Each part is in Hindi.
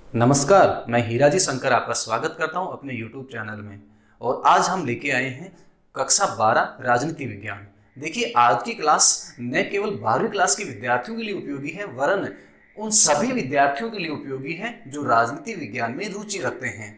नमस्कार, मैं हीराजी शंकर आपका स्वागत करता हूं अपने YouTube चैनल में। और आज हम लेके आए हैं कक्षा 12 राजनीति विज्ञान। देखिए, आज की क्लास न केवल 12वीं क्लास के विद्यार्थियों के लिए उपयोगी है, वरन उन सभी विद्यार्थियों के लिए उपयोगी है जो राजनीति विज्ञान में रुचि रखते हैं।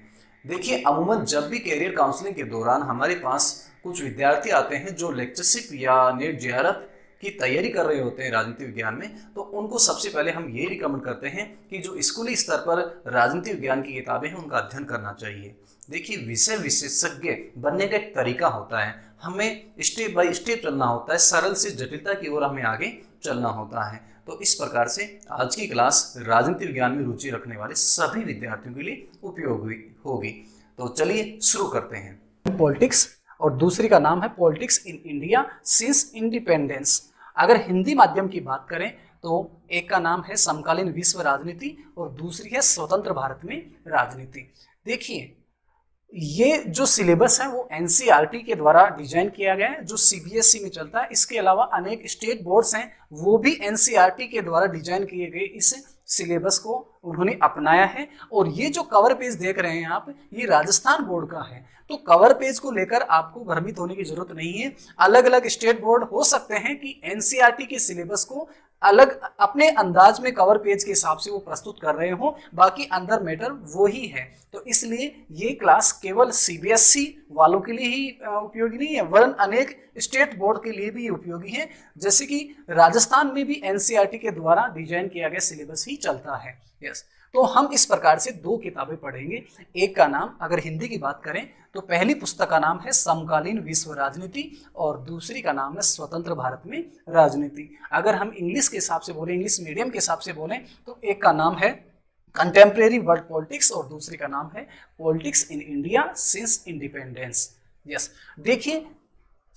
देखिए, अमूमन जब भी करियर काउंसलिंग के दौरान हमारे पास कुछ विद्यार्थी आते हैं जो लेक्चरशिप या नेट जेआरएफ की तैयारी कर रहे होते हैं राजनीति विज्ञान में, तो उनको सबसे पहले हम ये रिकमेंड करते हैं कि जो स्कूली स्तर पर राजनीति विज्ञान की किताबें हैं उनका अध्ययन करना चाहिए। देखिए, विषय विशेषज्ञ बनने का एक तरीका होता है, हमें स्टेप बाय स्टेप चलना होता है, सरल से जटिलता की ओर हमें आगे चलना होता है। तो इस प्रकार से आज की क्लास राजनीति विज्ञान में रुचि रखने वाले सभी विद्यार्थियों के लिए उपयोगी होगी। तो चलिए शुरू करते हैं। पॉलिटिक्स और दूसरी का नाम है politics in India since independence. अगर हिंदी माध्यम की बात करें तो एक का नाम है समकालीन विश्व राजनीति और दूसरी है स्वतंत्र भारत में राजनीति। देखिए, ये जो सिलेबस है वो एनसीईआरटी के द्वारा डिजाइन किया गया है, जो सीबीएसई में चलता है। इसके अलावा अनेक स्टेट बोर्ड्स हैं, वो भी एनसीईआरटी के द्वारा डिजाइन किए गए इस सिलेबस को उन्होंने अपनाया है। और ये जो कवर पेज देख रहे हैं आप, ये राजस्थान बोर्ड का है। तो कवर पेज को लेकर आपको भ्रमित होने की जरूरत नहीं है। अलग अलग स्टेट बोर्ड हो सकते हैं कि एनसीईआरटी के सिलेबस को अलग अपने अंदाज में कवर पेज के हिसाब से वो प्रस्तुत कर रहे हो, बाकी अंदर मैटर वो ही है। तो इसलिए ये क्लास केवल सीबीएसई वालों के लिए ही उपयोगी नहीं है, वरन अनेक स्टेट बोर्ड के लिए भी उपयोगी है। जैसे कि राजस्थान में भी एनसीईआरटी के द्वारा डिजाइन किया गया सिलेबस ही चलता है। यस, तो हम इस प्रकार से दो किताबें पढ़ेंगे। एक का नाम, अगर हिंदी की बात करें तो पहली पुस्तक का नाम है समकालीन विश्व राजनीति और दूसरी का नाम है स्वतंत्र भारत में राजनीति। अगर हम इंग्लिश के हिसाब से बोलें, इंग्लिश मीडियम के हिसाब से बोलें, तो एक का नाम है कंटेम्प्रेरी वर्ल्ड पॉलिटिक्स और दूसरी का नाम है politics in India since independence. Yes, देखिए,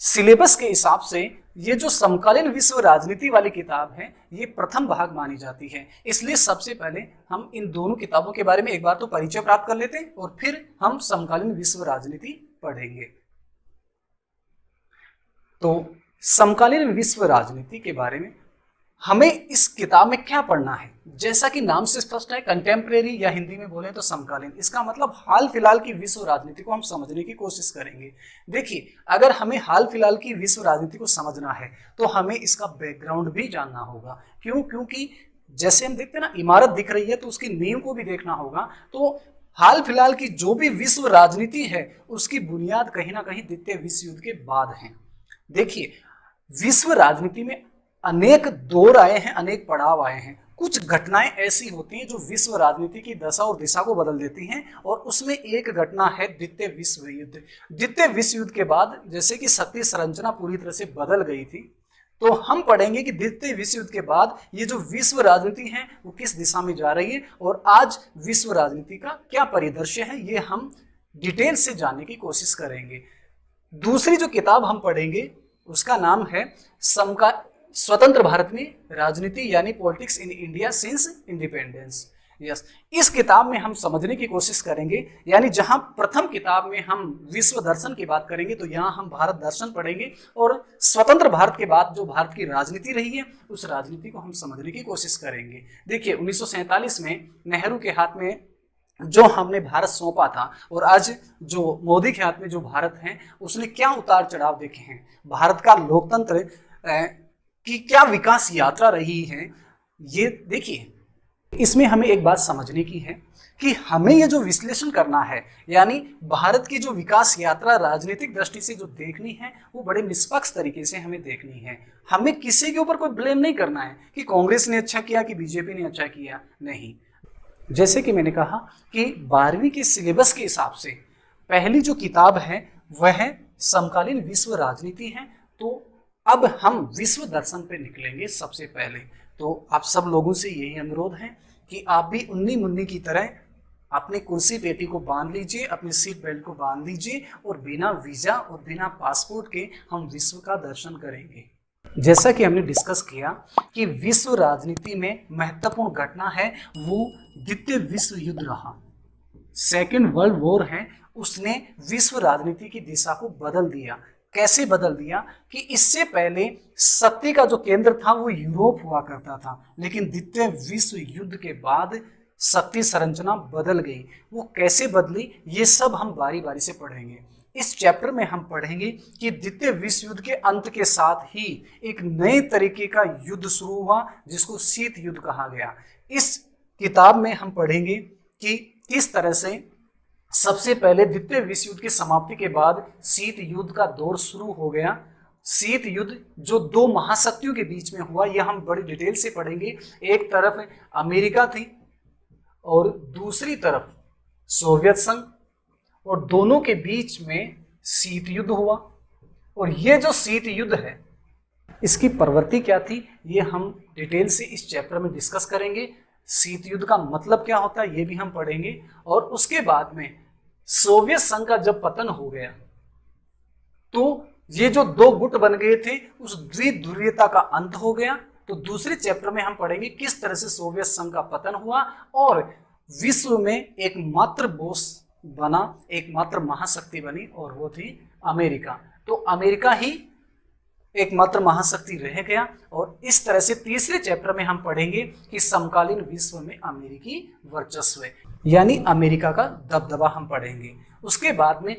सिलेबस के हिसाब से ये जो समकालीन विश्व राजनीति वाली किताब है ये प्रथम भाग मानी जाती है। इसलिए सबसे पहले हम इन दोनों किताबों के बारे में एक बार तो परिचय प्राप्त कर लेते हैं और फिर हम समकालीन विश्व राजनीति पढ़ेंगे। तो समकालीन विश्व राजनीति के बारे में हमें इस किताब में क्या पढ़ना है? जैसा कि नाम से स्पष्ट है, कंटेम्प्रेरी या हिंदी में बोले तो समकालीन। इसका मतलब हाल फिलहाल की विश्व राजनीति को हम समझने की कोशिश करेंगे। देखिए, अगर हमें हाल फिलहाल की विश्व राजनीति को समझना है तो हमें इसका बैकग्राउंड भी जानना होगा। क्यों? क्योंकि जैसे हम देखते हैं ना, इमारत दिख रही है तो उसकी नींव को भी देखना होगा। तो हाल फिलहाल की जो भी विश्व राजनीति है उसकी बुनियाद कहीं ना कहीं द्वितीय विश्व युद्ध के बाद है। देखिए, विश्व राजनीति में अनेक दौर आए हैं, अनेक पड़ाव आए हैं। कुछ घटनाएं ऐसी होती हैं जो विश्व राजनीति की दशा और दिशा को बदल देती हैं, और उसमें एक घटना है द्वितीय विश्व युद्ध। द्वितीय विश्व युद्ध के बाद जैसे कि शक्ति संरचना पूरी तरह से बदल गई थी, तो हम पढ़ेंगे कि द्वितीय विश्व युद्ध के बाद ये जो विश्व राजनीति है वो किस दिशा में जा रही है और आज विश्व राजनीति का क्या परिदृश्य है, ये हम डिटेल से जानने की कोशिश करेंगे। दूसरी जो किताब हम पढ़ेंगे उसका नाम है स्वतंत्र भारत में राजनीति, यानी politics in India since independence. Yes, इस किताब में हम समझने की कोशिश करेंगे, यानी जहां प्रथम किताब में हम विश्व दर्शन की बात करेंगे तो यहां हम भारत दर्शन पढ़ेंगे, और स्वतंत्र भारत के बाद जो भारत की राजनीति रही है उस राजनीति को हम समझने की कोशिश करेंगे। देखिए, 1947 में नेहरू के हाथ में जो हमने भारत सौंपा था और आज जो मोदी के हाथ में जो भारत है उसने क्या उतार चढ़ाव देखे हैं, भारत का लोकतंत्र कि क्या विकास यात्रा रही है। ये देखिए, इसमें हमें एक बात समझने की है कि हमें ये जो विश्लेषण करना है, यानी भारत की जो विकास यात्रा राजनीतिक दृष्टि से जो देखनी है वो बड़े निष्पक्ष तरीके से हमें देखनी है। हमें किसी के ऊपर कोई ब्लेम नहीं करना है कि कांग्रेस ने अच्छा किया कि बीजेपी ने अच्छा किया, नहीं। जैसे कि मैंने कहा कि 12वीं के सिलेबस के हिसाब से पहली जो किताब है वह समकालीन विश्व राजनीति है। तो अब हम विश्व दर्शन पे निकलेंगे। सबसे पहले तो आप सब लोगों से यही अनुरोध है कि आप भी उन्नी मुन्नी की तरह अपनी कुर्सी पेटी को बांध लीजिए, अपनी सीट बेल्ट को बांध लीजिए और बिना वीजा और बिना पासपोर्ट के हम विश्व का दर्शन करेंगे। जैसा कि हमने डिस्कस किया कि विश्व राजनीति में महत्वपूर्ण घटना है वो द्वितीय विश्व युद्ध रहा, सेकेंड वर्ल्ड वॉर है, उसने विश्व राजनीति की दिशा को बदल दिया। कैसे बदल दिया कि इससे पहले सत्ता का जो केंद्र था वो यूरोप हुआ करता था, लेकिन द्वितीय विश्व युद्ध के बाद शक्ति संरचना बदल गई। वो कैसे बदली, ये सब हम बारी बारी से पढ़ेंगे। इस चैप्टर में हम पढ़ेंगे कि द्वितीय विश्व युद्ध के अंत के साथ ही एक नए तरीके का युद्ध शुरू हुआ जिसको शीत युद्ध कहा गया। इस किताब में हम पढ़ेंगे कि किस तरह से सबसे पहले द्वितीय विश्व युद्ध की समाप्ति के बाद शीत युद्ध का दौर शुरू हो गया। शीत युद्ध जो दो महाशक्तियों के बीच में हुआ, यह हम बड़ी डिटेल से पढ़ेंगे। एक तरफ अमेरिका थी और दूसरी तरफ सोवियत संघ, और दोनों के बीच में शीत युद्ध हुआ। और ये जो शीत युद्ध है इसकी प्रवृत्ति क्या थी, ये हम डिटेल से इस चैप्टर में डिस्कस करेंगे। शीत युद्ध का मतलब क्या होता है ये भी हम पढ़ेंगे। और उसके बाद में सोवियत संघ का जब पतन हो गया तो ये जो दो गुट बन गए थे उस द्विध्रुवीयता का अंत हो गया। तो दूसरे चैप्टर में हम पढ़ेंगे किस तरह से सोवियत संघ का पतन हुआ और विश्व में एकमात्र बोस बना, एकमात्र महाशक्ति बनी, और वो थी अमेरिका। तो अमेरिका ही एकमात्र महाशक्ति रह गया। और इस तरह से तीसरे चैप्टर में हम पढ़ेंगे कि समकालीन विश्व में अमेरिकी वर्चस्व, यानी अमेरिका का दबदबा हम पढ़ेंगे। उसके बाद में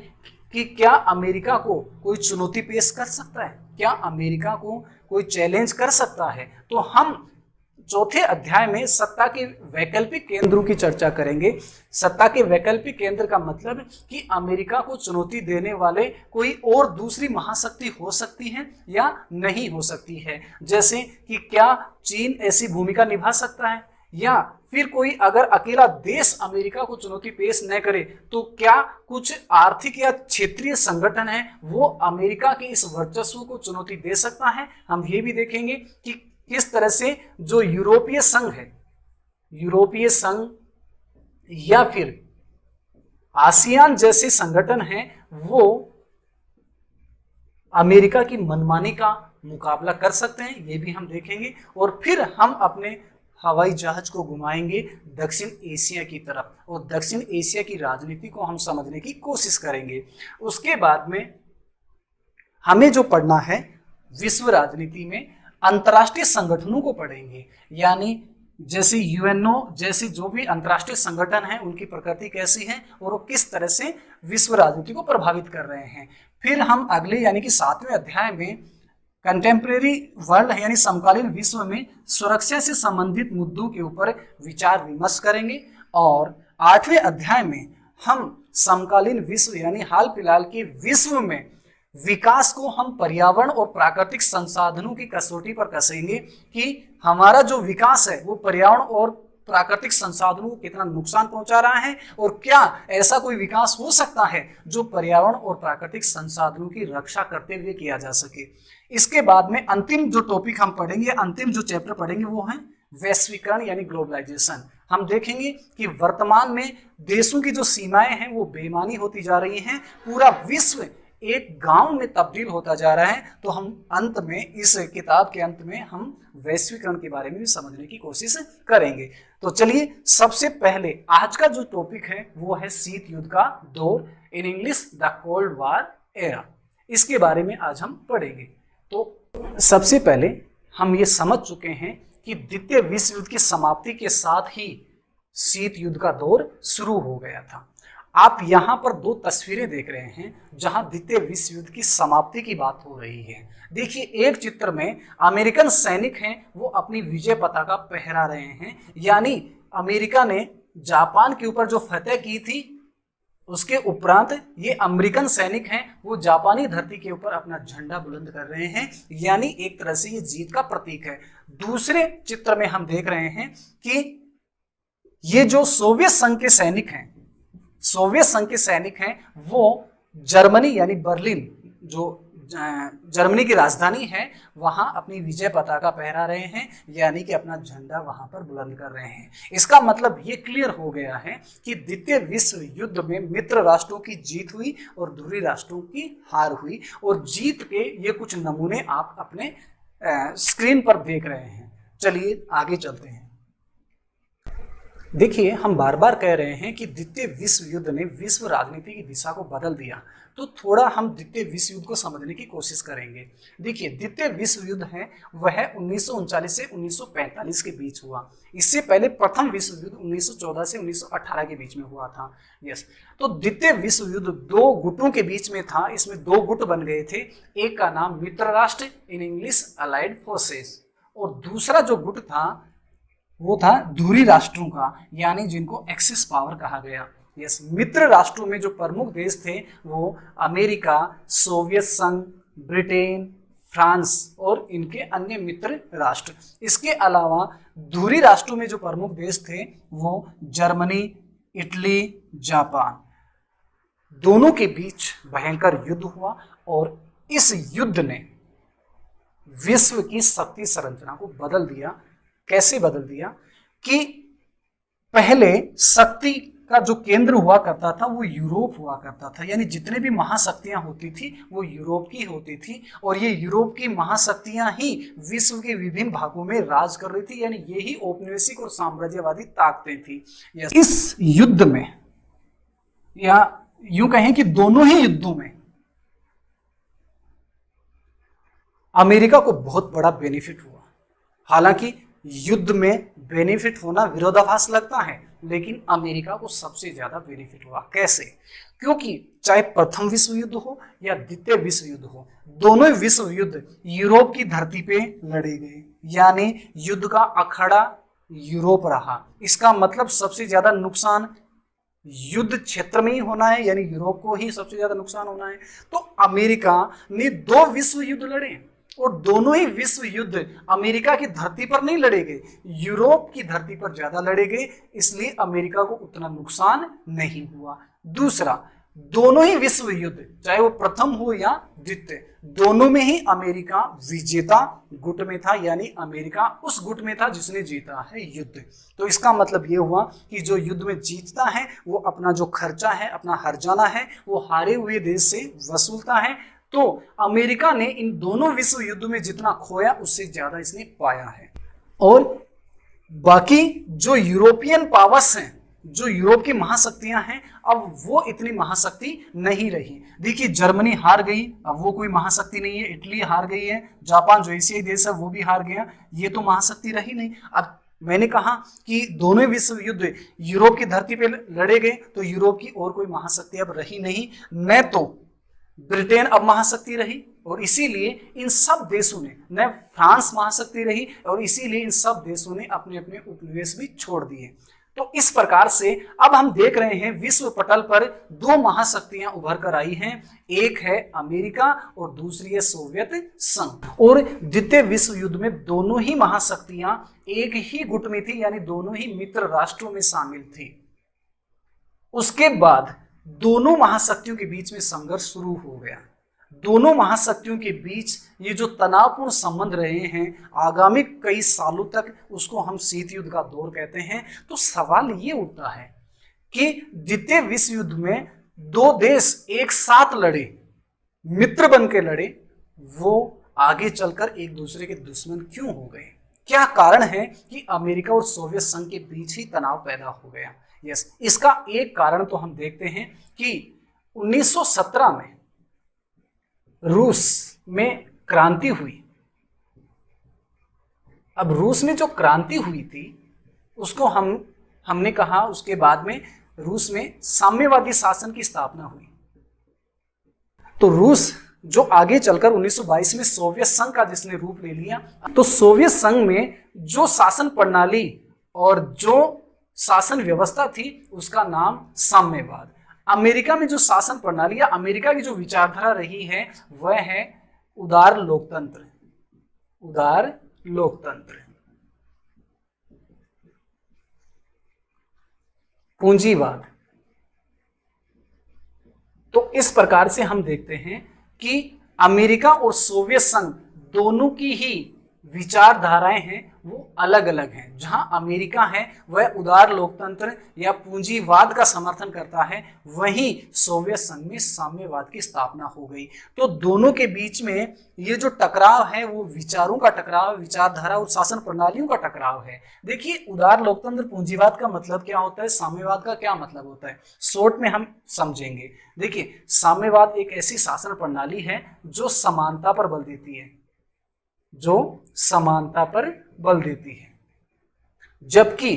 कि क्या अमेरिका को कोई चुनौती पेश कर सकता है, क्या अमेरिका को कोई चैलेंज कर सकता है। तो हम चौथे अध्याय में सत्ता के वैकल्पिक केंद्रों की चर्चा करेंगे। सत्ता के वैकल्पिक केंद्र का मतलब कि अमेरिका को चुनौती देने वाले कोई और दूसरी महाशक्ति हो सकती है या नहीं हो सकती है। जैसे कि क्या चीन ऐसी भूमिका निभा सकता है, या फिर कोई अगर अकेला देश अमेरिका को चुनौती पेश न करे तो क्या कुछ आर्थिक या क्षेत्रीय संगठन है वो अमेरिका के इस वर्चस्व को चुनौती दे सकता है। हम ये भी देखेंगे कि किस तरह से जो यूरोपीय संघ है, यूरोपीय संघ या फिर आसियान जैसे संगठन हैं वो अमेरिका की मनमानी का मुकाबला कर सकते हैं, ये भी हम देखेंगे। और फिर हम अपने हवाई जहाज को घुमाएंगे दक्षिण एशिया की तरफ और दक्षिण एशिया की राजनीति को हम समझने की कोशिश करेंगे। उसके बाद में हमें जो पढ़ना है विश्व राजनीति में अंतर्राष्ट्रीय संगठनों को पढ़ेंगे, यानी जैसे यूएनओ जैसे जो भी अंतर्राष्ट्रीय संगठन हैं उनकी प्रकृति कैसी है और वो किस तरह से विश्व राजनीति को प्रभावित कर रहे हैं। फिर हम अगले यानी कि 7वें अध्याय में कंटेम्प्रेरी वर्ल्ड यानी समकालीन विश्व में सुरक्षा से संबंधित मुद्दों के ऊपर विचार विमर्श करेंगे। और 8वें अध्याय में हम समकालीन विश्व यानी हाल फिलहाल के विश्व में विकास को हम पर्यावरण और प्राकृतिक संसाधनों की कसौटी पर कसेंगे कि हमारा जो विकास है वो पर्यावरण और प्राकृतिक संसाधनों को कितना नुकसान पहुंचा रहा है और क्या ऐसा कोई विकास हो सकता है जो पर्यावरण और प्राकृतिक संसाधनों की रक्षा करते हुए किया जा सके। इसके बाद में अंतिम जो टॉपिक हम पढ़ेंगे, अंतिम जो चैप्टर पढ़ेंगे वो है वैश्वीकरण यानी ग्लोबलाइजेशन। हम देखेंगे कि वर्तमान में देशों की जो सीमाएं हैं वो बेईमानी होती जा रही हैं, पूरा विश्व एक गांव में तब्दील होता जा रहा है। तो हम अंत में इस किताब के अंत में हम वैश्वीकरण के बारे में भी समझने की कोशिश करेंगे। तो चलिए सबसे पहले आज का जो टॉपिक है वो है शीत युद्ध का दौर, in English the cold war era. इसके बारे में आज हम पढ़ेंगे। तो सबसे पहले हम ये समझ चुके हैं कि द्वितीय विश्व युद्ध की समाप्ति के साथ ही शीत युद्ध का दौर शुरू हो गया था। आप यहाँ पर दो तस्वीरें देख रहे हैं जहां द्वितीय विश्व युद्ध की समाप्ति की बात हो रही है। देखिए एक चित्र में अमेरिकन सैनिक हैं वो अपनी विजय पताका फहरा रहे हैं, यानी अमेरिका ने जापान के ऊपर जो फतह की थी उसके उपरांत ये अमेरिकन सैनिक हैं वो जापानी धरती के ऊपर अपना झंडा बुलंद कर रहे हैं, यानी एक तरह से ये जीत का प्रतीक है। दूसरे चित्र में हम देख रहे हैं कि ये जो सोवियत संघ के सैनिक हैं, सोवियत संघ के सैनिक हैं वो जर्मनी यानी बर्लिन जो जर्मनी की राजधानी है वहां अपनी विजय पताका फहरा रहे हैं, यानी कि अपना झंडा वहां पर बुलंद कर रहे हैं। इसका मतलब ये क्लियर हो गया है कि द्वितीय विश्व युद्ध में मित्र राष्ट्रों की जीत हुई और ध्रुवी राष्ट्रों की हार हुई। और जीत के ये कुछ नमूने आप अपने स्क्रीन पर देख रहे हैं। चलिए आगे चलते हैं। देखिए हम बार बार कह रहे हैं कि द्वितीय विश्व युद्ध ने विश्व राजनीति की दिशा को बदल दिया। तो थोड़ा हम द्वितीय विश्व युद्ध को समझने की कोशिश करेंगे। देखिए, द्वितीय विश्व युद्ध है वह 1939 से 1945 के बीच हुआ। इससे पहले प्रथम विश्व युद्ध 1914 से 1918 के बीच में हुआ था। यस, तो द्वितीय विश्व युद्ध दो गुटों के बीच में था। इसमें दो गुट बन गए थे, एक का नाम मित्र राष्ट्र, इन इंग्लिश अलाइड फोर्सेस, और दूसरा जो गुट था वो था धुरी राष्ट्रों का, यानी जिनको एक्सिस पावर कहा गया। यस, मित्र राष्ट्रों में जो प्रमुख देश थे वो अमेरिका, सोवियत संघ, ब्रिटेन, फ्रांस और इनके अन्य मित्र राष्ट्र। इसके अलावा धुरी राष्ट्रों में जो प्रमुख देश थे वो जर्मनी, इटली, जापान। दोनों के बीच भयंकर युद्ध हुआ और इस युद्ध ने विश्व की शक्ति संरचना को बदल दिया। कैसे बदल दिया कि पहले शक्ति का जो केंद्र हुआ करता था वो यूरोप हुआ करता था, यानी जितने भी महाशक्तियां होती थी वो यूरोप की होती थी, और ये यूरोप की महाशक्तियां ही विश्व के विभिन्न भागों में राज कर रही थी, यानी यही औपनिवेशिक और साम्राज्यवादी ताकतें थी। इस युद्ध में, या यूं कहें कि दोनों ही युद्धों में अमेरिका को बहुत बड़ा बेनिफिट हुआ। हालांकि युद्ध में बेनिफिट होना विरोधाभास लगता है, लेकिन अमेरिका को सबसे ज्यादा बेनिफिट हुआ। कैसे? क्योंकि चाहे प्रथम विश्व युद्ध हो या द्वितीय विश्व युद्ध हो, दोनों विश्व युद्ध यूरोप की धरती पे लड़े गए, यानी युद्ध का अखाड़ा यूरोप रहा। इसका मतलब सबसे ज्यादा नुकसान युद्ध क्षेत्र में ही होना है, यानी यूरोप को ही सबसे ज्यादा नुकसान होना है। तो अमेरिका ने दो विश्व युद्ध लड़े, और दोनों ही विश्व युद्ध अमेरिका की धरती पर नहीं लड़े गए, यूरोप की धरती पर ज्यादा लड़े गए, इसलिए अमेरिका को उतना नुकसान नहीं हुआ। दूसरा, दोनों ही विश्व युद्ध, चाहे वो प्रथम हो या द्वितीय, दोनों में ही अमेरिका विजेता गुट में था, यानी अमेरिका उस गुट में था जिसने जीता है युद्ध। तो इसका मतलब ये हुआ कि जो युद्ध में जीतता है वो अपना जो खर्चा है, अपना हर्जाना है, वो हारे हुए देश से वसूलता है। तो अमेरिका ने इन दोनों विश्व युद्धों में जितना खोया उससे ज्यादा इसने पाया है। और बाकी जो यूरोपियन पावर्स हैं, जो यूरोप की महाशक्तियां हैं, अब वो इतनी महाशक्ति नहीं रही। देखिए, जर्मनी हार गई, अब वो कोई महाशक्ति नहीं है। इटली हार गई है, जापान जो एशियाई देश है वो भी हार गया, ये तो महाशक्ति रही नहीं। अब मैंने कहा कि दोनों विश्व युद्ध यूरोप की धरती पे लड़े गए, तो यूरोप की और कोई महाशक्ति अब रही नहीं, न तो ब्रिटेन अब महाशक्ति रही, और इसीलिए इन सब देशों ने, न फ्रांस महाशक्ति रही, और इसीलिए इन सब देशों ने अपने अपने उपनिवेश भी छोड़ दिए। तो इस प्रकार से अब हम देख रहे हैं विश्व पटल पर दो महाशक्तियां उभर कर आई हैं, एक है अमेरिका और दूसरी है सोवियत संघ। और द्वितीय विश्व युद्ध में दोनों ही महाशक्तियां एक ही गुट में थी, यानी दोनों ही मित्र राष्ट्रों में शामिल थी। उसके बाद दोनों महाशक्तियों के बीच में संघर्ष शुरू हो गया। दोनों महाशक्तियों के बीच ये जो तनावपूर्ण संबंध रहे हैं आगामी कई सालों तक, उसको हम शीत युद्ध का दौर कहते हैं। तो सवाल ये उठता है कि द्वितीय विश्व युद्ध में दो देश एक साथ लड़े, मित्र बन के लड़े, वो आगे चलकर एक दूसरे के दुश्मन क्यों हो गए? क्या कारण है कि अमेरिका और सोवियत संघ के बीच ही तनाव पैदा हो गया? यस, इसका एक कारण तो हम देखते हैं कि 1917 में रूस में क्रांति हुई। अब रूस में जो क्रांति हुई थी उसको हमने कहा, उसके बाद में रूस में साम्यवादी शासन की स्थापना हुई। तो रूस जो आगे चलकर 1922 में सोवियत संघ का जिसने रूप ले लिया, तो सोवियत संघ में जो शासन प्रणाली और जो शासन व्यवस्था थी उसका नाम साम्यवाद। अमेरिका में जो शासन प्रणाली या अमेरिका की जो विचारधारा रही है वह है उदार लोकतंत्र। उदार लोकतंत्र, पूंजीवाद। तो इस प्रकार से हम देखते हैं कि अमेरिका और सोवियत संघ दोनों की ही विचारधाराएं हैं वो अलग अलग हैं। जहां अमेरिका है वह उदार लोकतंत्र या पूंजीवाद का समर्थन करता है, वहीं सोवियत संघ में साम्यवाद की स्थापना हो गई। तो दोनों के बीच में ये जो टकराव है वो विचारों का टकराव, विचारधारा और शासन प्रणालियों का टकराव है। देखिए, उदार लोकतंत्र पूंजीवाद का मतलब क्या होता है, साम्यवाद का क्या मतलब होता है, शॉर्ट में हम समझेंगे। देखिए, साम्यवाद एक ऐसी शासन प्रणाली है जो समानता पर बल देती है, जो समानता पर बल देती है, जबकि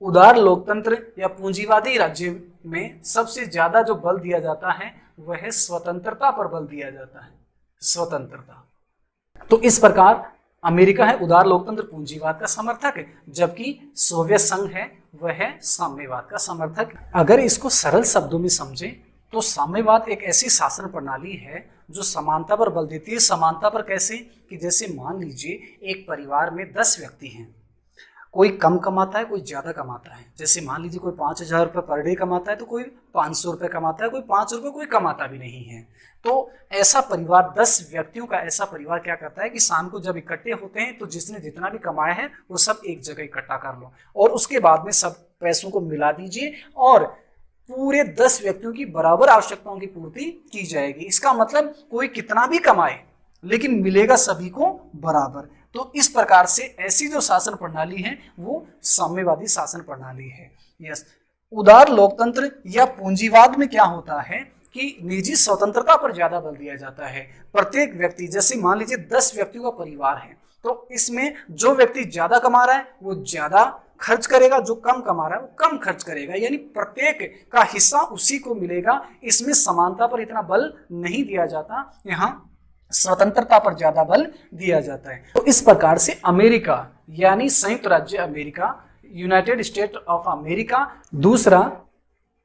उदार लोकतंत्र या पूंजीवादी राज्य में सबसे ज्यादा जो बल दिया जाता है वह है स्वतंत्रता पर बल दिया जाता है, स्वतंत्रता। तो इस प्रकार अमेरिका है उदार लोकतंत्र पूंजीवाद का समर्थक है, जबकि सोवियत संघ है वह है साम्यवाद का समर्थक। अगर इसको सरल शब्दों में समझें तो साम्यवाद एक ऐसी शासन प्रणाली है जो समानता पर बल देती है। समानता पर कैसे, कि जैसे मान लीजिए एक परिवार में 10 व्यक्ति हैं, कोई कम कमाता है, कोई ज्यादा कमाता है। जैसे मान लीजिए कोई 5,000 रुपये पर डे कमाता है तो कोई 500 रुपये कमाता है, कोई 5 रुपये कोई कमाता भी नहीं है। तो ऐसा परिवार, 10 व्यक्तियों का ऐसा परिवार क्या करता है कि शाम को जब इकट्ठे होते हैं तो जिसने जितना भी कमाया है वो सब एक जगह इकट्ठा कर लो और उसके बाद में सब पैसों को मिला दीजिए और पूरे 10 व्यक्तियों की बराबर आवश्यकताओं की पूर्ति की जाएगी। इसका मतलब कोई कितना भी कमाए लेकिन मिलेगा सभी को बराबर। तो इस प्रकार से ऐसी जो शासन प्रणाली है वो साम्यवादी शासन प्रणाली है। यस, उदार लोकतंत्र या पूंजीवाद में क्या होता है कि निजी स्वतंत्रता पर ज्यादा बल दिया जाता है। प्रत्येक व्यक्ति, जैसे मान लीजिए 10 व्यक्तियों का परिवार है तो इसमें जो व्यक्ति ज्यादा कमा रहा है वो ज्यादा खर्च करेगा, जो कम कमा रहा है वो कम खर्च करेगा, यानी प्रत्येक का हिस्सा उसी को मिलेगा। इसमें समानता पर इतना बल नहीं दिया जाता, यहाँ स्वतंत्रता पर ज्यादा बल दिया जाता है। तो इस प्रकार से अमेरिका यानी संयुक्त राज्य America, United state of America, दूसरा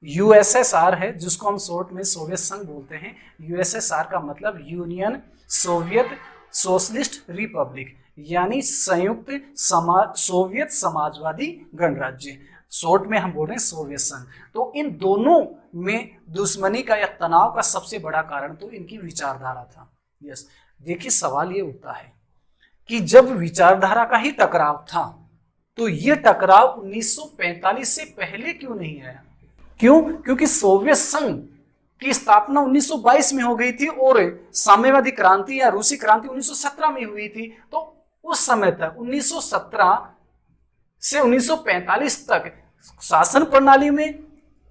यूएसएसआर है जिसको हम शॉर्ट में सोवियत संघ बोलते हैं। यूएसएसआर का मतलब यूनियन सोवियत सोशलिस्ट रिपब्लिक, यानी संयुक्त सोवियत समाजवादी गणराज्य, शॉर्ट में हम बोल रहे हैं सोवियत संघ। तो इन दोनों में दुश्मनी का या तनाव का सबसे बड़ा कारण तो इनकी विचारधारा था। यस, देखिए सवाल ये उठता है कि जब विचारधारा का ही टकराव था तो ये टकराव 1945 से पहले क्यों नहीं आया? क्यों? क्योंकि सोवियत संघ की स्थापना 1922 में हो गई थी और साम्यवादी क्रांति या रूसी क्रांति 1917 में हुई थी। तो उस समय तक 1917 से 1945 तक शासन प्रणाली में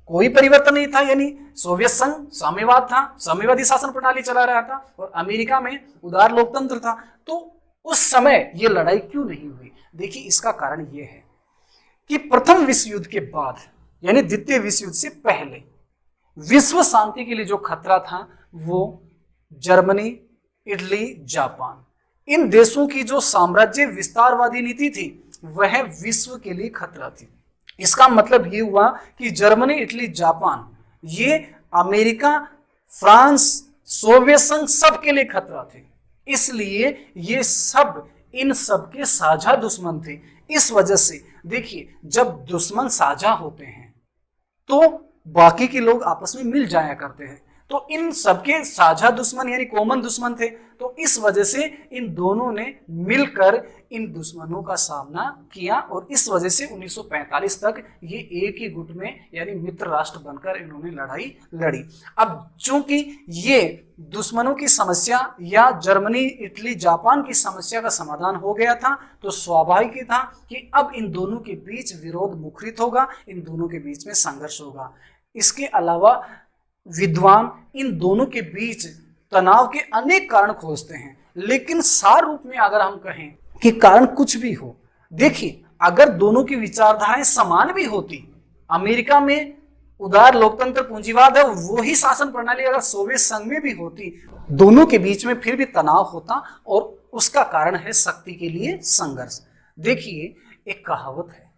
कोई परिवर्तन नहीं था, यानी सोवियत संघ साम्यवाद था, साम्यवादी शासन प्रणाली चला रहा था और अमेरिका में उदार लोकतंत्र था। तो उस समय ये लड़ाई क्यों नहीं हुई? देखिए, इसका कारण ये है कि प्रथम विश्व युद्ध के बाद यानी द्वितीय विश्व युद्ध से पहले विश्व शांति के लिए जो खतरा था वो जर्मनी, इटली, जापान, इन देशों की जो साम्राज्य विस्तारवादी नीति थी वह विश्व के लिए खतरा थी। इसका मतलब ये हुआ कि जर्मनी, इटली, जापान, ये अमेरिका, फ्रांस, सोवियत संघ सबके लिए खतरा थे। इसलिए ये सब इन सब के साझा दुश्मन थे। इस वजह से देखिए, जब दुश्मन साझा होते हैं तो बाकी के लोग आपस में मिल जाया करते हैं। तो इन सबके साझा दुश्मन यानी कॉमन दुश्मन थे। तो इस वजह से इन दोनों ने मिलकर इन दुश्मनों का सामना किया और इस वजह से 1945 तक ये एक ही गुट में यानी मित्र राष्ट्र बनकर इन्होंने लड़ाई लड़ी। अब चूंकि ये दुश्मनों की समस्या या जर्मनी, इटली, जापान की समस्या का समाधान हो गया था तो स्वाभाविक ही था कि अब इन दोनों के बीच विरोध मुखरित होगा, इन दोनों के बीच में संघर्ष होगा। इसके अलावा विद्वान इन दोनों के बीच तनाव के अनेक कारण खोजते हैं, लेकिन सार रूप में अगर हम कहें कि कारण कुछ भी हो, देखिए अगर दोनों की विचारधाराएं समान भी होती, अमेरिका में उदार लोकतंत्र पूंजीवाद है, वही शासन प्रणाली अगर सोवियत संघ में भी होती, दोनों के बीच में फिर भी तनाव होता और उसका कारण है शक्ति के लिए संघर्ष। देखिए, एक कहावत है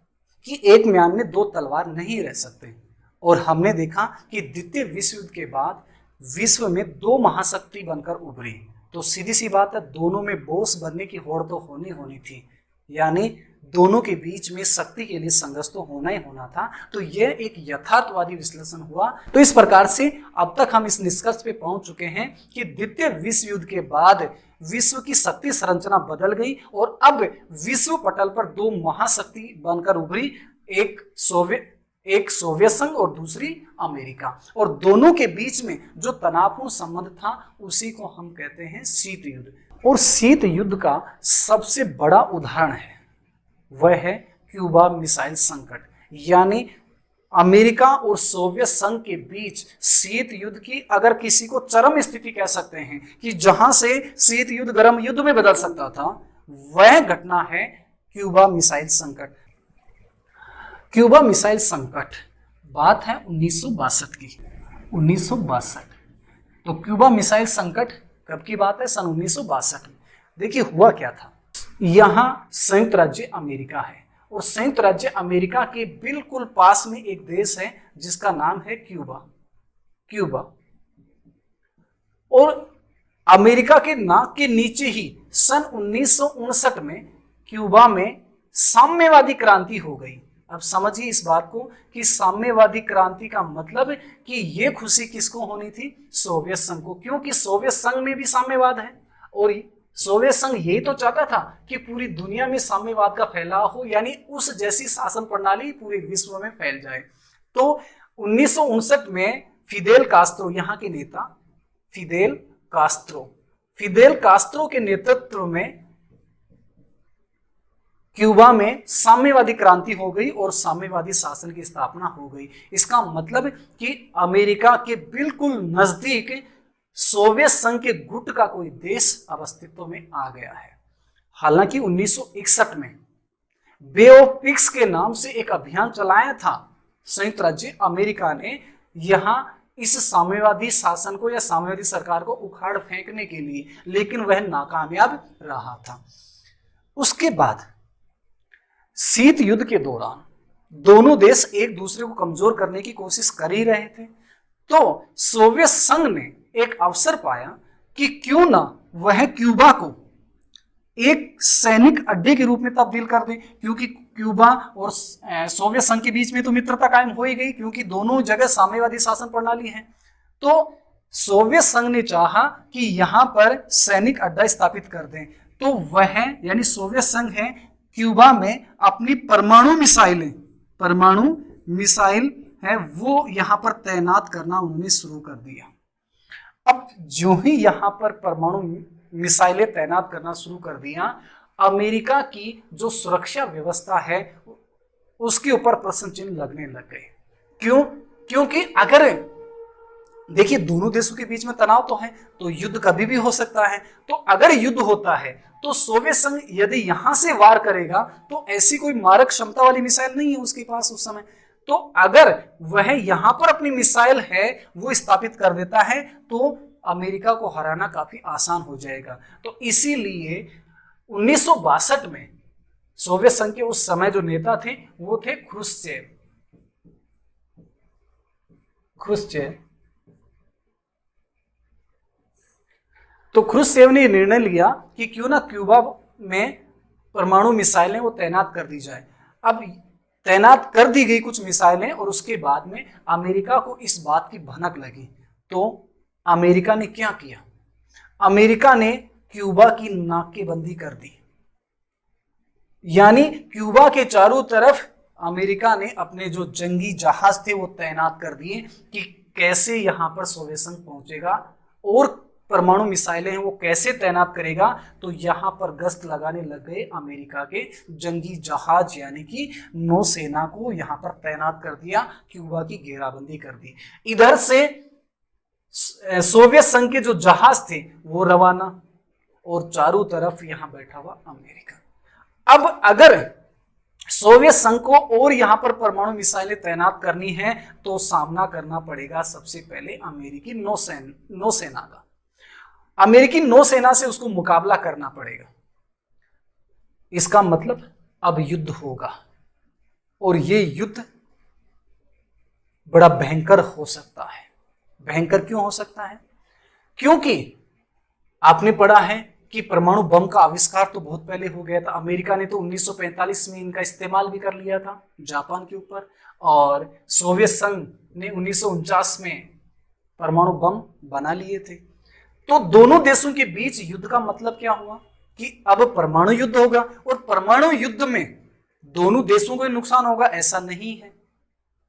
कि एक म्यान में दो तलवार नहीं रह सकते और हमने देखा कि द्वितीय विश्व युद्ध के बाद विश्व में दो महाशक्ति बनकर उभरी। तो सीधी सी बात है, दोनों में बोस बनने की होड़ तो होनी थी। यानी दोनों के बीच में शक्ति के लिए संघर्ष तो होना ही होना था। तो यह एक यथार्थवादी विश्लेषण हुआ। तो इस प्रकार से अब तक हम इस निष्कर्ष पे पहुंच चुके हैं कि द्वितीय विश्व युद्ध के बाद विश्व की शक्ति संरचना बदल गई और अब विश्व पटल पर दो महाशक्ति बनकर उभरी, एक सोवियत संघ और दूसरी अमेरिका। और दोनों के बीच में जो तनावपूर्ण संबंध था उसी को हम कहते हैं शीत युद्ध। और शीत युद्ध का सबसे बड़ा उदाहरण है वह है क्यूबा मिसाइल संकट। यानी अमेरिका और सोवियत संघ के बीच शीत युद्ध की अगर किसी को चरम स्थिति कह सकते हैं कि जहां से शीत युद्ध गर्म युद्ध में बदल सकता था, वह घटना है क्यूबा मिसाइल संकट। क्यूबा मिसाइल संकट बात है 1962 की। 1962 तो क्यूबा मिसाइल संकट कब की बात है? सन 1962 में। देखिए हुआ क्या था, यहां संयुक्त राज्य अमेरिका है और संयुक्त राज्य अमेरिका के बिल्कुल पास में एक देश है जिसका नाम है क्यूबा। और अमेरिका के नाक के नीचे ही सन 1959 में क्यूबा में साम्यवादी क्रांति हो गई। अब समझिए इस बात को कि साम्यवादी क्रांति का मतलब कि ये खुशी किसको होनी थी? सोवियत संघ को, क्योंकि सोवियत संघ में भी साम्यवाद है और सोवियत संघ यही तो चाहता था कि पूरी दुनिया में साम्यवाद का फैलाव हो, यानी उस जैसी शासन प्रणाली पूरे विश्व में फैल जाए। तो 1959 में फिदेल कास्त्रो, यहाँ के नेता फिदेल कास्त्रो के नेतृत्व में क्यूबा में साम्यवादी क्रांति हो गई और साम्यवादी शासन की स्थापना हो गई। इसका मतलब कि अमेरिका के बिल्कुल नजदीक सोवियत संघ के गुट का कोई देश अब अस्तित्व में आ गया है। हालांकि 1961 में बे ऑफ पिग्स के नाम से एक अभियान चलाया था संयुक्त राज्य अमेरिका ने, यहां इस साम्यवादी शासन को या साम्यवादी सरकार को उखाड़ फेंकने के लिए, लेकिन वह नाकामयाब रहा था। उसके बाद शीत युद्ध के दौरान दोनों देश एक दूसरे को कमजोर करने की कोशिश कर ही रहे थे। तो सोवियत संघ ने एक अवसर पाया कि क्यों ना वह क्यूबा को एक सैनिक अड्डे के रूप में तब्दील कर दे, क्योंकि क्यूबा और सोवियत संघ के बीच में तो मित्रता कायम हो ही गई, क्योंकि दोनों जगह साम्यवादी शासन प्रणाली है। तो सोवियत संघ ने चाहा कि यहां पर सैनिक अड्डा स्थापित कर दें। तो वह यानी सोवियत संघ है क्यूबा में अपनी परमाणु मिसाइल है वो यहां पर तैनात करना उन्होंने शुरू कर दिया। अब जो ही यहां पर परमाणु मिसाइलें तैनात करना शुरू कर दिया, अमेरिका की जो सुरक्षा व्यवस्था है उसके ऊपर प्रश्न चिन्ह लगने लग गए। क्यों? क्योंकि अगर देखिए दोनों देशों के बीच में तनाव तो है, तो युद्ध कभी भी हो सकता है। तो अगर युद्ध होता है तो सोवियत संघ यदि यहां से वार करेगा तो ऐसी कोई मारक क्षमता वाली मिसाइल नहीं है उसके पास उस समय। तो अगर वह यहां पर अपनी मिसाइल है वो स्थापित कर देता है तो अमेरिका को हराना काफी आसान हो जाएगा। तो इसीलिए 1962 में सोवियत संघ के उस समय जो नेता थे वो थे ख्रुश्चेव। तो ख्रुश्चेव ने निर्णय लिया कि क्यों ना क्यूबा में परमाणु मिसाइलें वो तैनात कर दी जाए। अब तैनात कर दी गई कुछ मिसाइलें और उसके बाद में अमेरिका को इस बात की भनक लगी। तो अमेरिका ने क्या किया? अमेरिका ने क्यूबा की नाकेबंदी कर दी, यानी क्यूबा के चारों तरफ अमेरिका ने अपने जो जंगी जहाज थे वो तैनात कर दिए कि कैसे यहां पर सोवियत संघ पहुंचेगा और परमाणु मिसाइलें हैं वो कैसे तैनात करेगा। तो यहां पर गश्त लगाने लग गए अमेरिका के जंगी जहाज, यानी कि नौसेना को यहां पर तैनात कर दिया, क्यूबा की घेराबंदी कर दी। इधर से सोवियत संघ के जो जहाज थे वो रवाना और चारों तरफ यहां बैठा हुआ अमेरिका। अब अगर सोवियत संघ को और यहां पर परमाणु मिसाइलें तैनात करनी है तो सामना करना पड़ेगा सबसे पहले अमेरिकी नौसेना का। अमेरिकी नौसेना से उसको मुकाबला करना पड़ेगा। इसका मतलब अब युद्ध होगा और ये युद्ध बड़ा भयंकर हो सकता है। भयंकर क्यों हो सकता है? क्योंकि आपने पढ़ा है कि परमाणु बम का आविष्कार तो बहुत पहले हो गया था। अमेरिका ने तो 1945 में इनका इस्तेमाल भी कर लिया था जापान के ऊपर, और सोवियत संघ ने 1949 में परमाणु बम बना लिए थे। तो दोनों देशों के बीच युद्ध का मतलब क्या हुआ कि अब परमाणु युद्ध होगा, और परमाणु युद्ध में दोनों देशों को नुकसान होगा ऐसा नहीं है।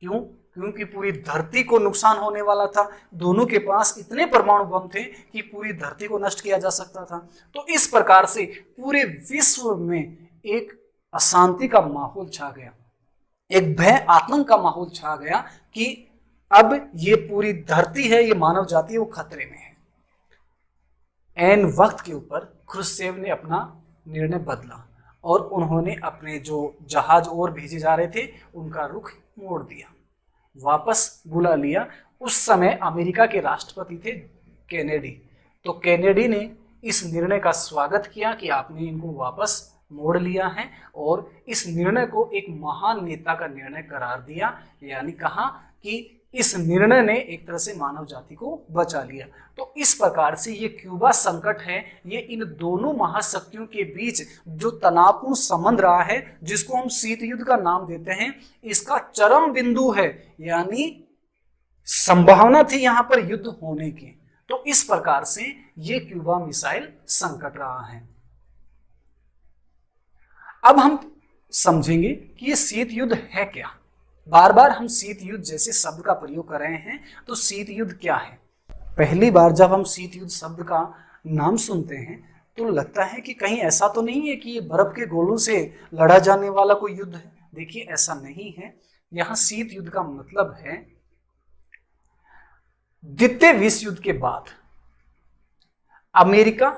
क्यों? क्योंकि पूरी धरती को नुकसान होने वाला था। दोनों के पास इतने परमाणु बम थे कि पूरी धरती को नष्ट किया जा सकता था। तो इस प्रकार से पूरे विश्व में एक अशांति का माहौल छा गया, एक भय आतंक का माहौल छा गया कि अब ये पूरी धरती है, ये मानव जाति है, वो खतरे में है। ऐन वक्त के ऊपर क्रुश्चेव ने अपना निर्णय बदला और उन्होंने अपने जो जहाज और भेजे जा रहे थे उनका रुख मोड़ दिया, वापस बुला लिया। उस समय अमेरिका के राष्ट्रपति थे कैनेडी। तो कैनेडी ने इस निर्णय का स्वागत किया कि आपने इनको वापस मोड़ लिया है, और इस निर्णय को एक महान नेता का निर्णय करार दिया, यानी कहा कि इस निर्णय ने एक तरह से मानव जाति को बचा लिया। तो इस प्रकार से ये क्यूबा संकट है, ये इन दोनों महाशक्तियों के बीच जो तनावपूर्ण संबंध रहा है, जिसको हम शीत युद्ध का नाम देते हैं, इसका चरम बिंदु है, यानी संभावना थी यहां पर युद्ध होने की। तो इस प्रकार से ये क्यूबा मिसाइल संकट रहा है। अब हम समझेंगे कि ये शीत युद्ध है क्या। बार बार हम शीत युद्ध जैसे शब्द का प्रयोग कर रहे हैं, तो शीत युद्ध क्या है? पहली बार जब हम शीत युद्ध शब्द का नाम सुनते हैं तो लगता है कि कहीं ऐसा तो नहीं है कि ये बर्फ के गोलों से लड़ा जाने वाला कोई युद्ध है। देखिए, ऐसा नहीं है। यहां शीत युद्ध का मतलब है द्वितीय विश्व युद्ध के बाद अमेरिका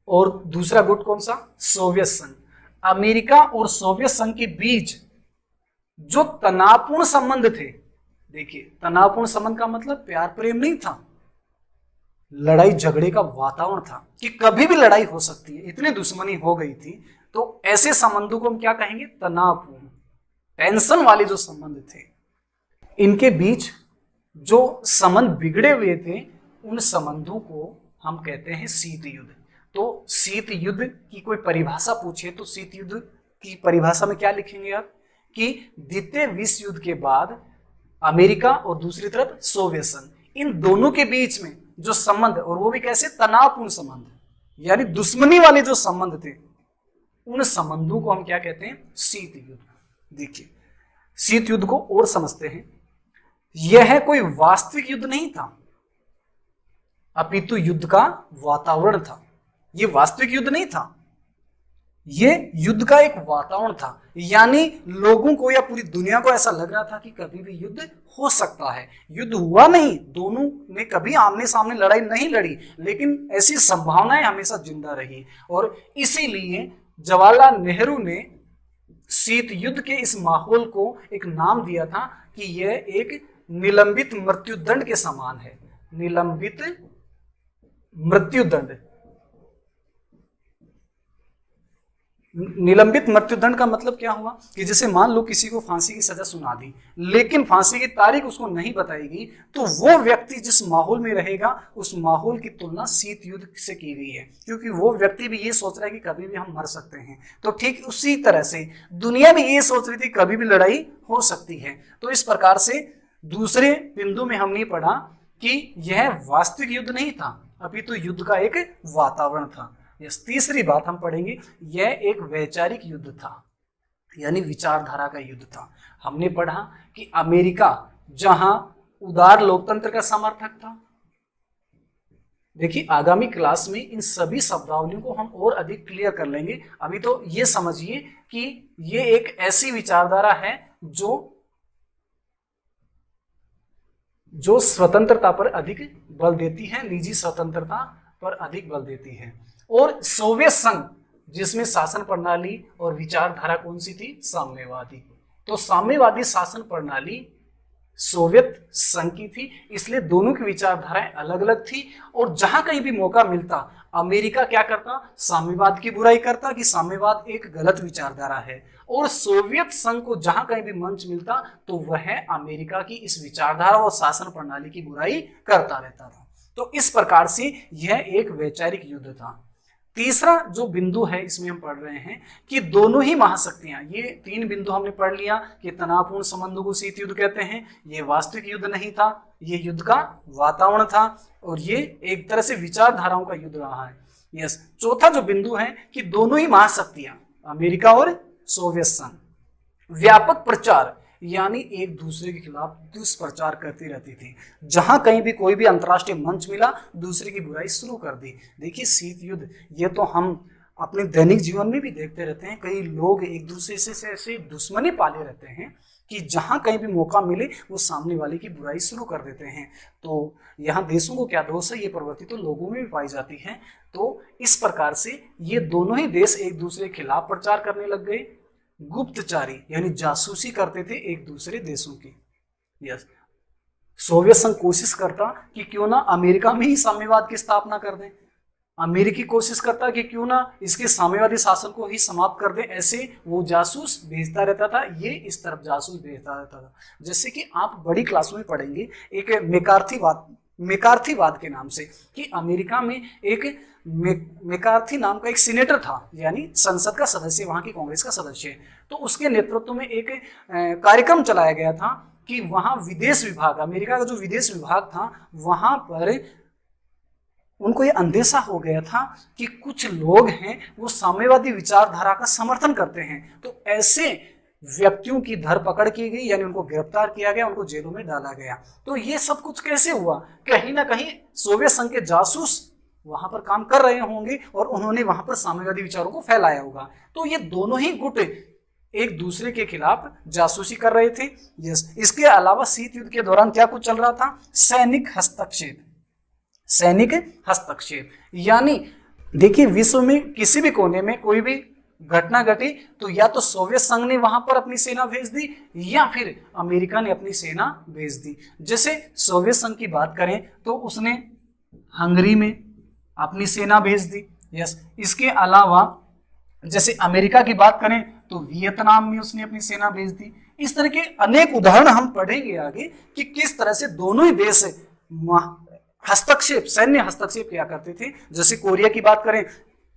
और दूसरा गुट कौन सा? सोवियत संघ। अमेरिका और सोवियत संघ के बीच जो तनावपूर्ण संबंध थे, देखिए तनावपूर्ण संबंध का मतलब प्यार प्रेम नहीं था, लड़ाई झगड़े का वातावरण था कि कभी भी लड़ाई हो सकती है, इतनी दुश्मनी हो गई थी। तो ऐसे संबंधों को हम क्या कहेंगे? तनावपूर्ण, टेंशन वाले जो संबंध थे। इनके बीच जो संबंध बिगड़े हुए थे, उन संबंधों को हम कहते हैं शीत युद्ध। तो शीत युद्ध की कोई परिभाषा पूछे तो शीत युद्ध की परिभाषा में क्या लिखेंगे आप कि द्वितीय विश्व युद्ध के बाद अमेरिका और दूसरी तरफ सोवियत संघ, इन दोनों के बीच में जो संबंध, और वो भी कैसे? तनावपूर्ण संबंध, यानी दुश्मनी वाले जो संबंध थे, उन संबंधों को हम क्या कहते हैं? शीत युद्ध। देखिए, शीत युद्ध को और समझते हैं। यह कोई वास्तविक युद्ध नहीं था, अपितु युद्ध का वातावरण था। यह वास्तविक युद्ध नहीं था, ये युद्ध का एक वातावरण था, यानी लोगों को या पूरी दुनिया को ऐसा लग रहा था कि कभी भी युद्ध हो सकता है। युद्ध हुआ नहीं, दोनों ने कभी आमने सामने लड़ाई नहीं लड़ी, लेकिन ऐसी संभावनाएं हमेशा जिंदा रही। और इसीलिए जवाहरलाल नेहरू ने शीत युद्ध के इस माहौल को एक नाम दिया था कि यह एक निलंबित मृत्युदंड के समान है। निलंबित मृत्युदंड। निलंबित मृत्युदंड का मतलब क्या हुआ कि जैसे मान लो किसी को फांसी की सजा सुना दी, लेकिन फांसी की तारीख उसको नहीं बताएगी, तो वो व्यक्ति जिस माहौल में रहेगा उस माहौल की तुलना शीत युद्ध से की गई है, क्योंकि वो व्यक्ति भी ये सोच रहा है कि कभी भी हम मर सकते हैं। तो ठीक उसी तरह से दुनिया भी ये सोच रही थी कभी भी लड़ाई हो सकती है। तो इस प्रकार से दूसरे बिंदु में हमने पढ़ा कि यह वास्तविक युद्ध नहीं था, अपितु युद्ध का एक वातावरण था। तीसरी बात हम पढ़ेंगे, यह एक वैचारिक युद्ध था, यानी विचारधारा का युद्ध था। हमने पढ़ा कि अमेरिका जहां उदार लोकतंत्र का समर्थक था। देखिए, आगामी क्लास में इन सभी शब्दावलियों को हम और अधिक क्लियर कर लेंगे। अभी तो ये समझिए कि ये एक ऐसी विचारधारा है जो स्वतंत्रता पर अधिक बल देती है, निजी स्वतंत्रता पर अधिक बल देती है। और सोवियत संघ जिसमें शासन प्रणाली और विचारधारा कौन सी थी? साम्यवादी। तो साम्यवादी शासन प्रणाली सोवियत संघ की थी, इसलिए दोनों की विचारधाराएं अलग अलग थी। और जहां कहीं भी मौका मिलता अमेरिका क्या करता? साम्यवाद की बुराई करता कि साम्यवाद एक गलत विचारधारा है, और सोवियत संघ को जहां कहीं भी मंच मिलता तो वह अमेरिका की इस विचारधारा और शासन प्रणाली की बुराई करता रहता था। तो इस प्रकार से यह एक वैचारिक युद्ध था। तीसरा जो बिंदु है इसमें हम पढ़ रहे हैं कि दोनों ही महाशक्तियां, ये 3 बिंदु हमने पढ़ लिया कि तनावपूर्ण संबंधों को शीत युद्ध कहते हैं, ये वास्तविक युद्ध नहीं था, ये युद्ध का वातावरण था और ये एक तरह से विचारधाराओं का युद्ध रहा है। यस, चौथा जो बिंदु है कि दोनों ही महाशक्तियां अमेरिका और सोवियत संघ व्यापक प्रचार यानी एक दूसरे के खिलाफ दुष्प्रचार करती रहती थी। जहां कहीं भी कोई भी अंतर्राष्ट्रीय मंच मिला, दूसरे की बुराई शुरू कर दी। देखिए शीत युद्ध ये तो हम अपने दैनिक जीवन में भी देखते रहते हैं। कई लोग एक दूसरे से ऐसे दुश्मनी पाले रहते हैं कि जहां कहीं भी मौका मिले वो सामने वाले की बुराई शुरू कर देते हैं। तो यहाँ देशों को क्या दोष है, ये प्रवृत्ति तो लोगों में भी पाई जाती है। तो इस प्रकार से ये दोनों ही देश एक दूसरे के खिलाफ प्रचार करने लग गए। गुप्तचारी यानी जासूसी करते थे एक दूसरे देशों की। यस, सोवियत संघ कोशिश करता कि क्यों ना अमेरिका में ही साम्यवाद की स्थापना कर दें, अमेरिकी कोशिश करता कि क्यों ना इसके साम्यवादी शासन को ही समाप्त कर दें। ऐसे वो जासूस भेजता रहता था, ये इस तरफ जासूस भेजता रहता था। जैसे कि आप बड़ी क्लासों में पढ़ेंगे एक मेकार्थीवाद के नाम से कि अमेरिका में एक मेकार्थी नाम का एक सीनेटर था, यानी संसद का सदस्य, वहां की कांग्रेस का सदस्य। तो उसके नेतृत्व में एक कार्यक्रम चलाया गया था कि वहां विदेश विभाग, अमेरिका का जो विदेश विभाग था, वहां पर उनको ये अंदेशा हो गया था कि कुछ लोग हैं वो साम्यवादी विचारधारा का समर्थन करते हैं। तो ऐसे व्यक्तियों की धरपकड़ की गई, यानी उनको गिरफ्तार किया गया, उनको जेलों में डाला गया। तो ये सब कुछ कैसे हुआ? कहीं ना कहीं सोवियत संघ के जासूस वहां पर काम कर रहे होंगे और उन्होंने वहां पर साम्यवादी विचारों को फैलाया होगा। तो ये दोनों ही गुट एक दूसरे के खिलाफ जासूसी कर रहे थे। यस, इसके अलावा शीत युद्ध के दौरान क्या कुछ चल रहा था? सैनिक हस्तक्षेप यानी देखिए विश्व में किसी भी कोने में कोई भी घटना घटी तो या तो सोवियत संघ ने वहां पर अपनी सेना भेज दी या फिर अमेरिका ने अपनी सेना भेज दी। जैसे सोवियत संघ की बात करें तो उसने हंगरी में अपनी सेना भेज दी। यस, इसके अलावा जैसे अमेरिका की बात करें तो वियतनाम में उसने अपनी सेना भेज दी। इस तरह के अनेक उदाहरण हम पढ़ेंगे आगे कि किस तरह से दोनों ही देश सैन्य हस्तक्षेप किया करते थे। जैसे कोरिया की बात करें,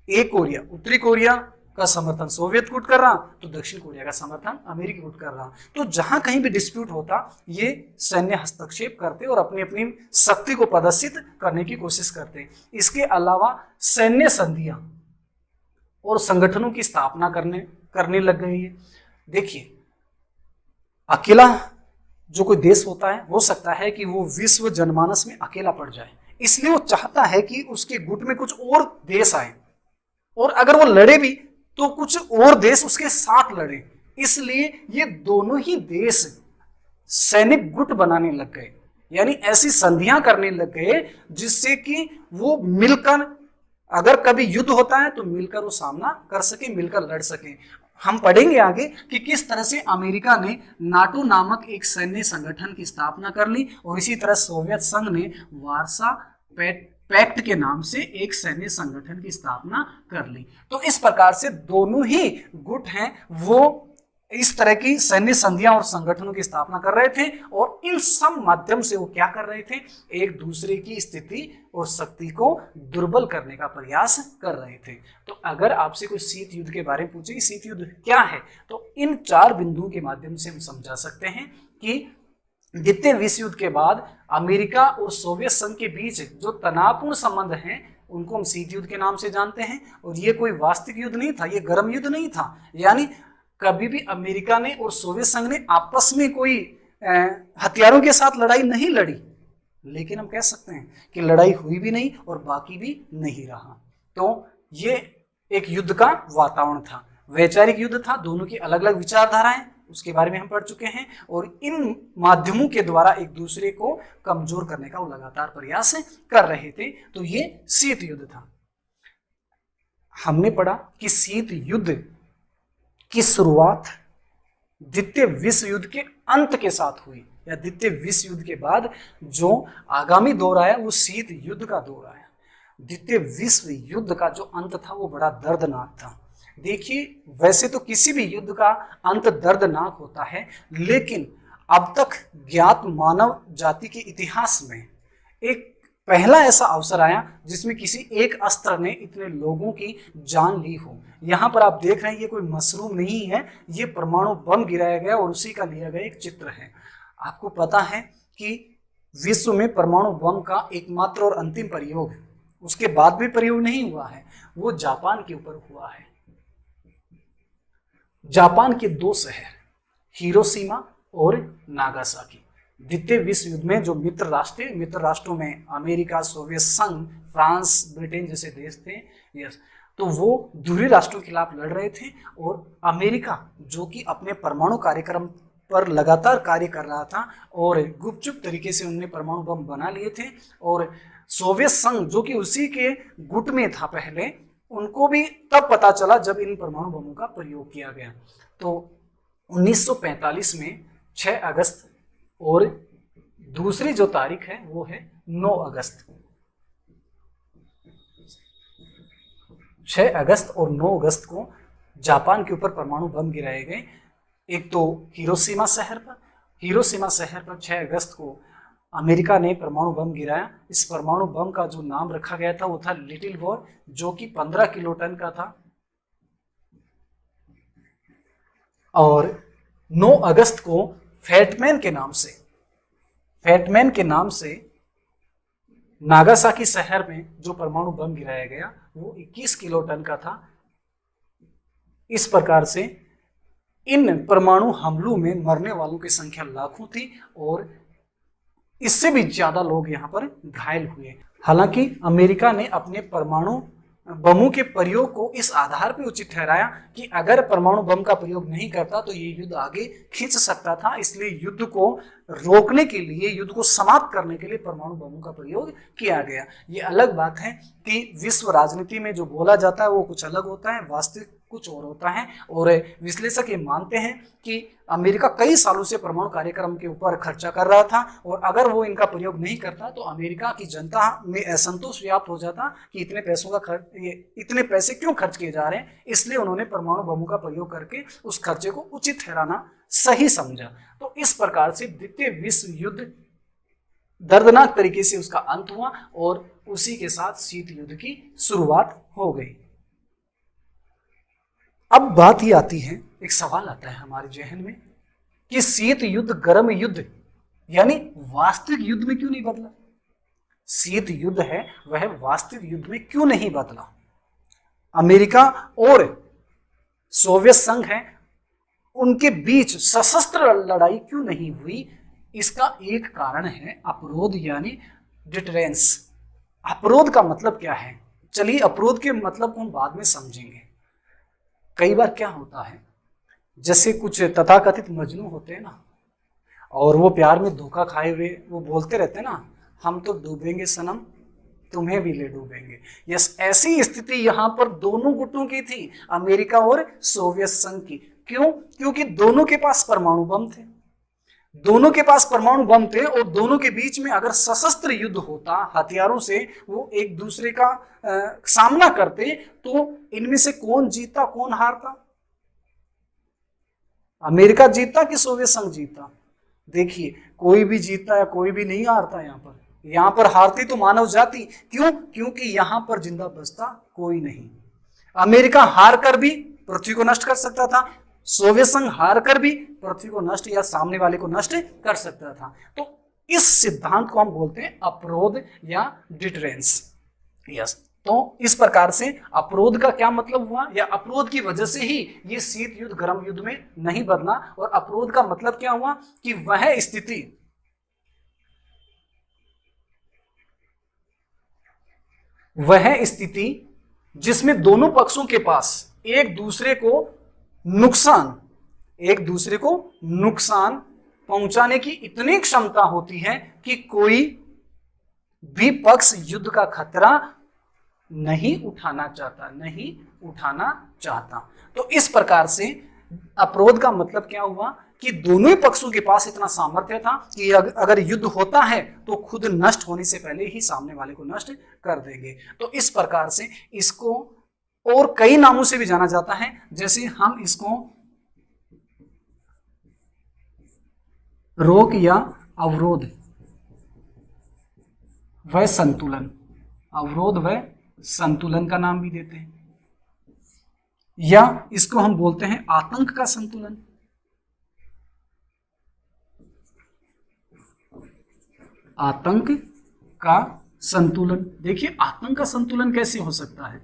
एक कोरिया, उत्तरी कोरिया का समर्थन सोवियत गुट कर रहा तो दक्षिण कोरिया का समर्थन अमेरिकी गुट कर रहा। तो जहां कहीं भी डिस्प्यूट होता ये सैन्य हस्तक्षेप करते और अपनी अपनी शक्ति को प्रदर्शित करने की कोशिश करते। इसके अलावा सैन्य संधियां और संगठनों की स्थापना करने लग गई है। देखिए अकेला जो कोई देश होता है, हो सकता है कि वो विश्व जनमानस में अकेला पड़ जाए, इसलिए वो चाहता है कि उसके गुट में कुछ और देश आए और अगर वो लड़े भी तो कुछ और देश उसके साथ लड़े। इसलिए ये दोनों ही देश सैनिक गुट बनाने लग गए, यानी ऐसी संधियां करने लग गए जिससे कि वो मिलकर, अगर कभी युद्ध होता है तो मिलकर वो सामना कर सके, मिलकर लड़ सके। हम पढ़ेंगे आगे कि किस तरह से अमेरिका ने नाटो नामक एक सैन्य संगठन की स्थापना कर ली और इसी तरह सोवियत संघ ने वार्सा पैक्ट के नाम से एक सैन्य संगठन की स्थापना कर ली। तो इस प्रकार से दोनों ही गुट हैं वो इस तरह की सैन्य संधियां और संगठनों की स्थापना कर रहे थे और इन सब माध्यम से वो क्या कर रहे थे? एक दूसरे की स्थिति और शक्ति को दुर्बल करने का प्रयास कर रहे थे। तो अगर आपसे कोई शीत युद्ध के बारे में पूछे कि शीत युद्ध क्या है, तो इन 4 बिंदुओं के माध्यम से हम समझा सकते हैं कि द्वितीय विश्व युद्ध के बाद अमेरिका और सोवियत संघ के बीच जो तनावपूर्ण संबंध हैं उनको हम शीत युद्ध के नाम से जानते हैं। और ये कोई वास्तविक युद्ध नहीं था, ये गर्म युद्ध नहीं था, यानी कभी भी अमेरिका ने और सोवियत संघ ने आपस में कोई हथियारों के साथ लड़ाई नहीं लड़ी, लेकिन हम कह सकते हैं कि लड़ाई हुई भी नहीं और बाकी भी नहीं रहा। तो ये एक युद्ध का वातावरण था, वैचारिक युद्ध था, दोनों की अलग अलग विचारधाराएं उसके बारे में हम पढ़ चुके हैं और इन माध्यमों के द्वारा एक दूसरे को कमजोर करने का वो लगातार प्रयास कर रहे थे। तो ये शीत युद्ध था। हमने पढ़ा कि शीत युद्ध की शुरुआत द्वितीय विश्व युद्ध के अंत के साथ हुई, या द्वितीय विश्व युद्ध के बाद जो आगामी दौर आया वो शीत युद्ध का दौर आया। द्वितीय विश्व युद्ध का जो अंत था वो बड़ा दर्दनाक था। देखिए वैसे तो किसी भी युद्ध का अंत दर्दनाक होता है, लेकिन अब तक ज्ञात मानव जाति के इतिहास में एक पहला ऐसा अवसर आया जिसमें किसी एक अस्त्र ने इतने लोगों की जान ली हो। यहाँ पर आप देख रहे हैं ये कोई मशरूम नहीं है, ये परमाणु बम गिराया गया और उसी का लिया गया एक चित्र है। आपको पता है कि विश्व में परमाणु बम का एकमात्र और अंतिम प्रयोग, उसके बाद भी प्रयोग नहीं हुआ है, वो जापान के ऊपर हुआ है। जापान के 2 शहर हिरोशिमा और नागासाकी, द्वितीय विश्व युद्ध में जो मित्र राष्ट्रों में अमेरिका, सोवियत संघ, फ्रांस, ब्रिटेन जैसे देश थे, यस, तो वो ध्रुवीय राष्ट्रों के खिलाफ लड़ रहे थे। और अमेरिका जो कि अपने परमाणु कार्यक्रम पर लगातार कार्य कर रहा था और गुपचुप तरीके से उन्होंने परमाणु बम बना लिए थे, और सोवियत संघ जो कि उसी के गुट में था पहले, उनको भी तब पता चला जब इन परमाणु बमों का प्रयोग किया गया। तो 1945 में 6 अगस्त और दूसरी जो तारीख है वो है 9 अगस्त। 6 अगस्त और 9 अगस्त को जापान के ऊपर परमाणु बम गिराए गए। एक तो हिरोशिमा शहर पर 6 अगस्त को अमेरिका ने परमाणु बम गिराया। इस परमाणु बम का जो नाम रखा गया था वो था लिटिल वॉर, जो कि 15 किलोटन का था। और 9 अगस्त को फैटमैन के नाम से नागासाकी शहर में जो परमाणु बम गिराया गया वो 21 किलोटन का था। इस प्रकार से इन परमाणु हमलों में मरने वालों की संख्या लाखों थी और इससे भी ज्यादा लोग यहाँ पर घायल हुए। हालांकि अमेरिका ने अपने परमाणु बमों के प्रयोग को इस आधार पर उचित ठहराया कि अगर परमाणु बम का प्रयोग नहीं करता तो ये युद्ध आगे खींच सकता था, इसलिए युद्ध को रोकने के लिए, युद्ध को समाप्त करने के लिए परमाणु बमों का प्रयोग किया गया। ये अलग बात है कि विश्व राजनीति में जो बोला जाता है वो कुछ अलग होता है, वास्तविक कुछ और होता है। और विश्लेषक ये मानते हैं कि अमेरिका कई सालों से परमाणु कार्यक्रम के ऊपर खर्चा कर रहा था और अगर वो इनका प्रयोग नहीं करता तो अमेरिका की जनता में असंतोष व्याप्त हो जाता कि इतने पैसे क्यों खर्च किए जा रहे हैं। इसलिए उन्होंने परमाणु बमों का प्रयोग करके उस खर्चे को उचित ठहराना सही समझा। तो इस प्रकार से द्वितीय विश्व युद्ध दर्दनाक तरीके से उसका अंत हुआ और उसी के साथ शीत युद्ध की शुरुआत हो गई। अब बात ही आती है, एक सवाल आता है हमारे जहन में कि शीत युद्ध गर्म युद्ध यानी वास्तविक युद्ध में क्यों नहीं बदला? शीत युद्ध है वह वास्तविक युद्ध में क्यों नहीं बदला? अमेरिका और सोवियत संघ है, उनके बीच सशस्त्र लड़ाई क्यों नहीं हुई? इसका एक कारण है अपरोध यानी डिटरेंस। अपरोध का मतलब क्या है? चलिए अपरोध के मतलब को हम बाद में समझेंगे। कई बार क्या होता है, जैसे कुछ तथाकथित मजनू होते हैं ना, और वो प्यार में धोखा खाए हुए वो बोलते रहते हैं ना, हम तो डूबेंगे सनम तुम्हें भी ले डूबेंगे। यस, ऐसी स्थिति यहाँ पर दोनों गुटों की थी, अमेरिका और सोवियत संघ की। क्यों? क्योंकि दोनों के पास परमाणु बम थे, और दोनों के बीच में अगर सशस्त्र युद्ध होता, हथियारों से वो एक दूसरे का सामना करते, तो इनमें से कौन जीतता कौन हारता? अमेरिका जीतता कि सोवियत संघ जीतता? देखिए, कोई भी जीतता या कोई भी नहीं हारता। यहाँ पर हारती तो मानव जाति। क्यों? क्योंकि यहाँ पर जिंदा बचता कोई नहीं। अमेरिका हार कर भी पृथ्वी को नष्ट कर सकता था, सोवियत संघ हार कर भी पृथ्वी को नष्ट या सामने वाले को नष्ट कर सकता था। तो इस सिद्धांत को हम बोलते हैं अपरोध या डिटरेंस। यस, तो इस प्रकार से अपरोध का क्या मतलब हुआ, या अपरोध की वजह से ही ये शीत युद्ध गर्म युद्ध में नहीं बदला। और अपरोध का मतलब क्या हुआ कि वह स्थिति जिसमें दोनों पक्षों के पास एक दूसरे को नुकसान पहुंचाने की इतनी क्षमता होती है कि कोई भी पक्ष युद्ध का खतरा नहीं उठाना चाहता। तो इस प्रकार से अपरोध का मतलब क्या हुआ कि दोनों ही पक्षों के पास इतना सामर्थ्य था कि अगर युद्ध होता है तो खुद नष्ट होने से पहले ही सामने वाले को नष्ट कर देंगे। तो इस प्रकार से इसको और कई नामों से भी जाना जाता है, जैसे हम इसको रोक या अवरोध व संतुलन, अवरोध व संतुलन का नाम भी देते हैं, या इसको हम बोलते हैं आतंक का संतुलन। आतंक का संतुलन। देखिए आतंक का संतुलन कैसे हो सकता है?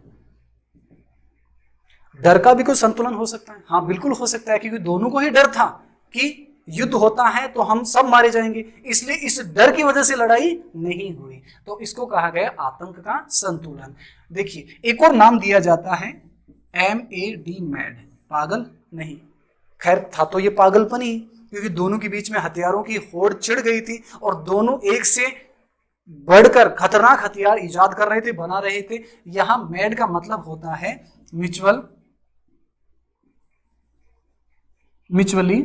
डर का भी कोई संतुलन हो सकता है? हाँ बिल्कुल हो सकता है, क्योंकि दोनों को ही डर था कि युद्ध होता है तो हम सब मारे जाएंगे, इसलिए इस डर की वजह से लड़ाई नहीं हुई, तो इसको कहा गया आतंक का संतुलन। देखिए एक और नाम दिया जाता है MAD, मैड, पागल नहीं। खैर था तो ये पागलपन ही, क्योंकि दोनों के बीच में हथियारों की होड़ छिड़ गई थी और दोनों एक से बढ़कर खतरनाक हथियार इजाद कर रहे थे, बना रहे थे। यहां मैड का मतलब होता है म्यूचुअली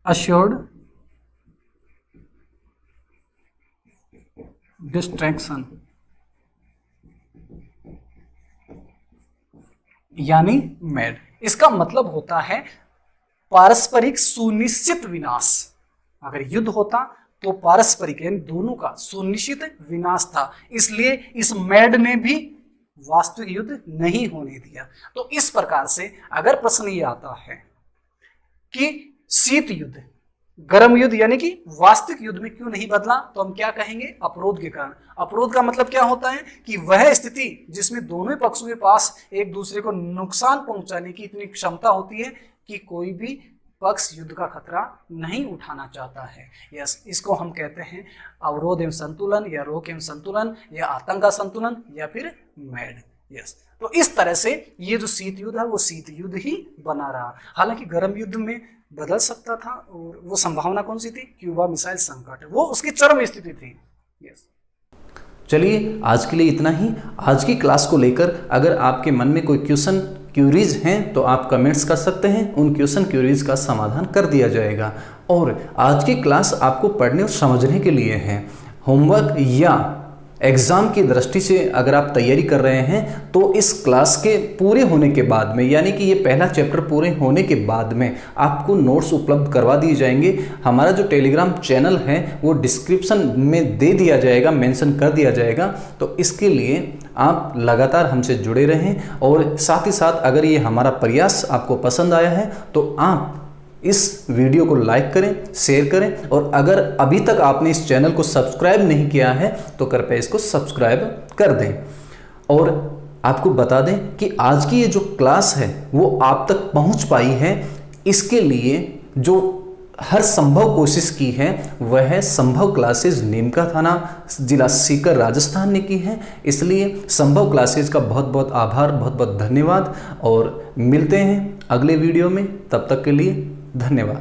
अश्योर्ड डिस्ट्रैक्शन, यानी मैड। इसका मतलब होता है पारस्परिक सुनिश्चित विनाश। अगर युद्ध होता तो पारस्परिक यानी दोनों का सुनिश्चित विनाश था, इसलिए इस मैड ने भी वास्तविक युद्ध नहीं होने दिया। तो इस प्रकार से अगर प्रश्न ये आता है कि शीत युद्ध गर्म युद्ध यानी कि वास्तविक युद्ध में क्यों नहीं बदला, तो हम क्या कहेंगे? अपरोध के कारण। अपरोध का मतलब क्या होता है कि वह स्थिति जिसमें दोनों पक्षों के पास एक दूसरे को नुकसान पहुंचाने की इतनी क्षमता होती है कि कोई भी पक्ष युद्ध का खतरा नहीं उठाना चाहता है। यस, इसको हम कहते हैं अवरोध एवं संतुलन, या रोक एवं संतुलन, या आतंक का संतुलन, या फिर मैड। यस, तो इस तरह से ये जो शीत युद्ध है वो शीत युद्ध ही बना रहा। हालांकि गर्म युद्ध में बदल सकता था, और वो संभावना कौन सी थी? क्यूबा मिसाइल संकट, वो उसकी चरम स्थिति थी। यस, चलिए आज के लिए इतना ही। आज की क्लास को लेकर अगर आपके मन में कोई क्वेश्चन क्यूरीज हैं तो आप कमेंट्स कर सकते हैं, उन क्वेश्चन क्यूरीज का समाधान कर दिया जाएगा। और आज की क्लास आपको पढ़ने और समझने के लिए है। होमवर्क या एग्ज़ाम की दृष्टि से अगर आप तैयारी कर रहे हैं तो इस क्लास के पूरे होने के बाद में, यानी कि ये पहला चैप्टर पूरे होने के बाद में आपको नोट्स उपलब्ध करवा दिए जाएंगे। हमारा जो टेलीग्राम चैनल है वो डिस्क्रिप्शन में दे दिया जाएगा, मेंशन कर दिया जाएगा। तो इसके लिए आप लगातार हमसे जुड़े रहें, और साथ ही साथ अगर ये हमारा प्रयास आपको पसंद आया है तो आप इस वीडियो को लाइक करें, शेयर करें, और अगर अभी तक आपने इस चैनल को सब्सक्राइब नहीं किया है तो कृपया इसको सब्सक्राइब कर दें। और आपको बता दें कि आज की ये जो क्लास है वो आप तक पहुंच पाई है, इसके लिए जो हर संभव कोशिश की है वह है संभव क्लासेज नीमका थाना, जिला सीकर, राजस्थान ने की है। इसलिए संभव क्लासेज का बहुत बहुत आभार, बहुत बहुत धन्यवाद, और मिलते हैं अगले वीडियो में। तब तक के लिए धन्यवाद।